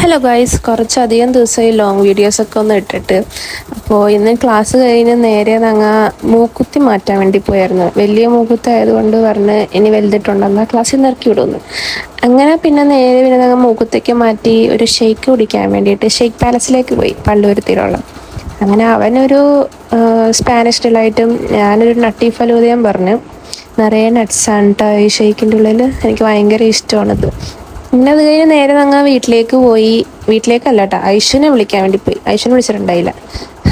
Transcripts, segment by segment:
Hello guys, കുറച്ചധികം ദിവസമായി long വീഡിയോസൊക്കെ ഒന്ന് ഇട്ടിട്ട്. അപ്പോൾ ഇന്ന് ക്ലാസ് കഴിഞ്ഞ് നേരെ മൂക്കുത്തി മാറ്റാൻ വേണ്ടി പോയായിരുന്നു. വലിയ മൂക്കുത്തി ആയതുകൊണ്ട് പറഞ്ഞ് ഇനി വലുതിട്ടുണ്ടെന്നാൽ ക്ലാസ്സിൽ നിന്ന് ഇറക്കി വിടുന്നു. അങ്ങനെ പിന്നെ നേരെ മൂക്കുത്തിക്ക് മാറ്റി ഒരു ഷെയ്ക്ക് കുടിക്കാൻ വേണ്ടിയിട്ട് ഷെയ്ക്ക് പാലസിലേക്ക് പോയി, പള്ളുരുത്തിയിലുള്ള. അങ്ങനെ അവനൊരു സ്പാനിഷ് ഡിലൈറ്റും ഞാനൊരു നട്ടി ഫലൂദയും പറഞ്ഞു. നിറയെ നട്ട്സാണ് കേട്ടോ ഈ ഷെയ്ക്കിൻ്റെ ഉള്ളിൽ. എനിക്ക് ഭയങ്കര ഇഷ്ടമാണത്. പിന്നെ അത് കഴിഞ്ഞ് നേരെ വീട്ടിലേക്ക് പോയി. വീട്ടിലേക്കല്ല കേട്ടോ, ഐഷുവിനെ വിളിക്കാൻ വേണ്ടി പോയി. ഐഷുവിനെ വിളിച്ചിട്ടുണ്ടായില്ല.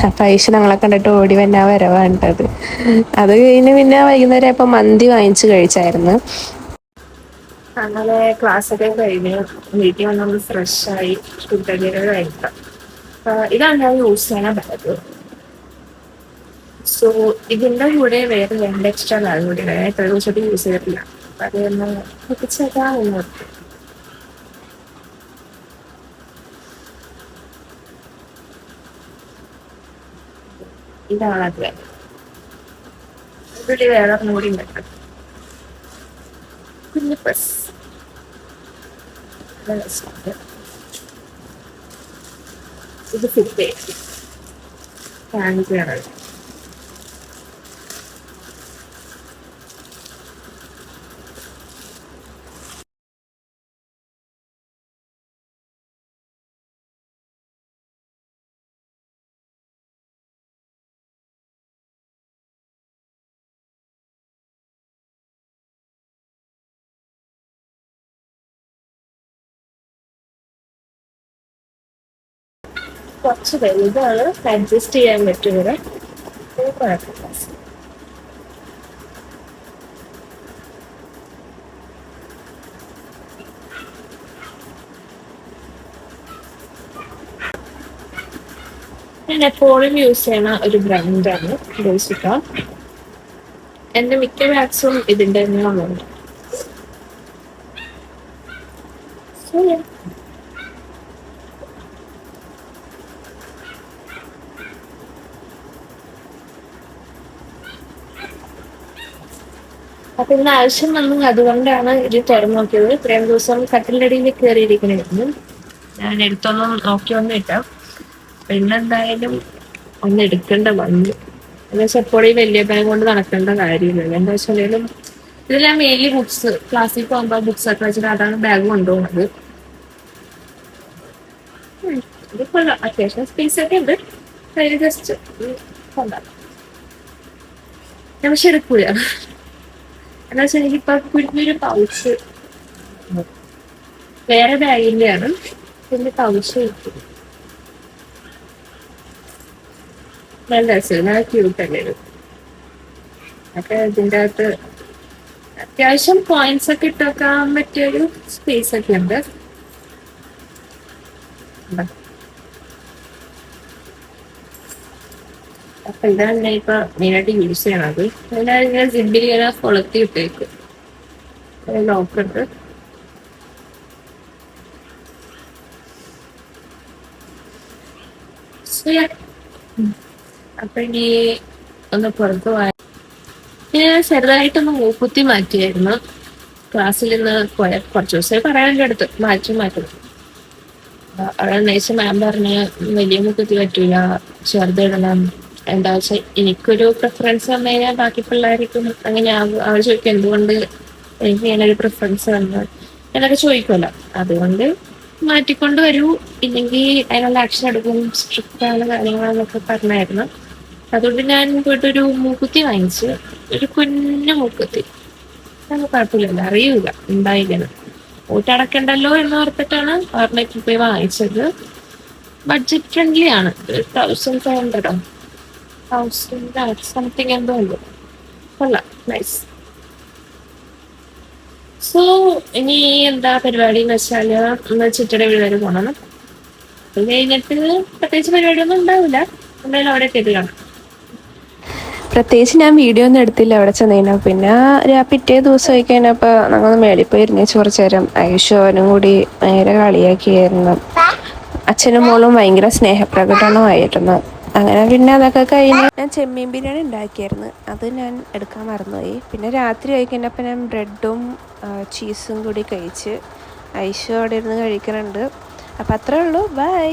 അപ്പം ഐഷു ഞങ്ങളെ കണ്ടിട്ട് ഓടി വന്നെ വരവാണ്ടത്. അത് കഴിഞ്ഞ് പിന്നെ വൈകുന്നേരം ഇപ്പം മന്തി വാങ്ങിച്ച് കഴിച്ചായിരുന്നു. അങ്ങനെ ക്ലാസ്സൊക്കെ കഴിഞ്ഞ് വീട്ടിൽ വന്നൊന്ന് ഫ്രഷായി ഫുഡൊക്കെ കഴിക്കാം. ഇതാണ് ഞാൻ യൂസ് ചെയ്യണ ബാഗ്. സോ ഇതിൻ്റെ കൂടെ വേറെ 2 എക്സ്ട്രാ ബാഗ് കൂടി എത്ര ദിവസമായിട്ട് യൂസ് ചെയ്തിട്ടില്ല. അപ്പം അതൊന്ന് ഒപ്പിച്ചേക്കാമെന്ന് ഓർത്തു. ഇതാണത്. ഇവിടെ വേറെ മൂടി ഉണ്ടാക്കാം. കുഞ്ഞു പ്രസ് ഇത് ഫിറ്റ് കാണിക്കുകയാണ്. കുറച്ച് വലുതാണ്, അഡ്ജസ്റ്റ് ചെയ്യാൻ പറ്റുന്നത്. കുഴപ്പമില്ല. ഞാൻ എപ്പോഴും യൂസ് ചെയ്യുന്ന ഒരു ബ്രാൻഡാണ് ബോസിക്ക. എൻ്റെ മിക്ക ബാഗ്സും ഇതിൻ്റെ തന്നെയാണ്. അപ്പൊ ഇന്ന് ആവശ്യം വന്നു, അതുകൊണ്ടാണ് ഇത് തുറന്നു നോക്കിയത്. ഇത്രയും ദിവസം കട്ടിലിൻ്റെ അടിയിൽ കയറിയിരിക്കണമായിരുന്നു. ഞാൻ എടുത്തൊന്നും നോക്കിയൊന്നും ഇല്ല. പിന്നെ എന്തായാലും ഒന്ന് എടുക്കേണ്ട വന്നു. എന്താ വെച്ചാൽ എപ്പോഴും ഈ വലിയ ബാഗ് കൊണ്ട് നടക്കേണ്ട കാര്യമില്ലല്ലോ. എന്താ വെച്ചാലും ഇതിൽ ഞാൻ മെയിൻലി ബുക്സ്, ക്ലാസ്സിൽ പോകുമ്പോൾ ബുക്സ് ഒക്കെ വെച്ചിട്ട് അതാണ് ബാഗ് കൊണ്ടുപോകുന്നത്. ഇതിപ്പോ അത്യാവശ്യം സ്പേസ് ഒക്കെ ഉണ്ട്. അതിന് ജസ്റ്റ് കൊണ്ടാണ് ഞാൻ പക്ഷെ എടുക്കൂല. എന്താ വെച്ചാൽ എനിക്കിപ്പോ കുഞ്ഞൊരു പൗച്ച് വേറെ ബാഗിൻ്റെയാണ്. പിന്നെ പൗച്ച് കിട്ടും. നല്ല രസം, നല്ല ക്യൂട്ടല്ലേ ഇത്. അപ്പൊ ഇതിൻ്റെ അകത്ത് അത്യാവശ്യം പോയിന്റ്സ് ഒക്കെ ഇട്ട് വെക്കാൻ പറ്റിയൊരു സ്പേസ് ഒക്കെ ഉണ്ട്. അപ്പൊ ഇതാണ് ഞാൻ ഇപ്പൊ മെയിനായിട്ട് യൂസ് ചെയ്യണത്. അതിനാ സിബിൽ ഇങ്ങനെ കൊളുത്തി ഇട്ടേക്കും. ലോക്കുണ്ട്. അപ്പൊ ഇനി ഒന്ന് പുറത്ത് പോയാൽ ഞാൻ ചെറുതായിട്ടൊന്ന് മൂക്കുത്തി മാറ്റിയായിരുന്നു. ക്ലാസ്സിൽ നിന്ന് പോയ കുറച്ച് ദിവസമായി പറയാൻ എൻ്റെ അടുത്ത് മാറ്റും. അവിടെ നയിച്ച മാം പറഞ്ഞ് വലിയ മൂക്കുത്തി പറ്റൂല, ചെറുതിടണം. എന്താ വെച്ചാൽ എനിക്കൊരു പ്രിഫറൻസ് വന്നു കഴിഞ്ഞാൽ ബാക്കി പിള്ളേർക്കും അങ്ങനെ അവർ ചോദിക്കും എന്തുകൊണ്ട് എനിക്ക് ഇങ്ങനെ ഒരു പ്രിഫറൻസ് വന്നു എന്നൊക്കെ ചോദിക്കുമല്ലോ. അതുകൊണ്ട് മാറ്റിക്കൊണ്ട് വരൂ, ഇല്ലെങ്കിൽ അതിനുള്ള ആക്ഷൻ എടുക്കും, സ്ട്രിക്റ്റ് ആണ് കാര്യങ്ങളെന്നൊക്കെ പറഞ്ഞായിരുന്നു. അതുകൊണ്ട് ഞാൻ പോയിട്ടൊരു മൂക്കുത്തി വാങ്ങിച്ചു. ഒരു കുഞ്ഞു മൂക്കുത്തി. അതൊന്നും കുഴപ്പമില്ലല്ലോ, അറിയൂല ഉണ്ടായില്ലെന്ന്. ഊട്ടടക്കണ്ടല്ലോ എന്ന് ഓർത്തിട്ടാണ് ഓർമ്മയ്ക്ക് പോയി വാങ്ങിച്ചത്. ബഡ്ജറ്റ് ഫ്രണ്ട്ലി ആണ്. 1500 സംതിങ് എന്തോ ഉള്ളു. കൊള്ളാം, നൈസ്. സോ ഇനി എന്താ പരിപാടി എന്ന് വെച്ചാല് ഒന്ന് ചിറ്റയുടെ വീട് വരെ പോകണം. അത് കഴിഞ്ഞിട്ട് പ്രത്യേകിച്ച് പരിപാടിയൊന്നും ഉണ്ടാവില്ല. എന്തായാലും അവിടെ എത്തിയിട്ട് കാണാം. പ്രത്യേകിച്ച് ഞാൻ വീഡിയോ ഒന്നും എടുത്തില്ല അവിടെ ചെന്നതിന്. പിന്നെ പിറ്റേ ദിവസം ആയി കഴിഞ്ഞപ്പോൾ ഞങ്ങൾ മേളിൽ പോയി ഇരുന്നേച്ച് കുറച്ച് നേരം. ഐഷോനും കൂടി നേരെ കളിയാക്കിയായിരുന്നു. അച്ഛനും മോളും ഭയങ്കര സ്നേഹപ്രകടനമായിരുന്നു. അങ്ങനെ പിന്നെ അതൊക്കെ കഴിഞ്ഞ് ഞാൻ ചെമ്മീൻ ബിരിയാണി ഉണ്ടാക്കിയായിരുന്നു. അത് ഞാൻ എടുക്കാൻ മറന്നുപോയി. പിന്നെ രാത്രി ആയി കഴിഞ്ഞപ്പോൾ ഞാൻ ബ്രെഡും ചീസും കൂടി കഴിച്ച്. ഐഷു അവിടെ ഇരുന്ന് കഴിക്കുന്നുണ്ട്. അപ്പം അത്രേ ഉള്ളൂ. ബൈ.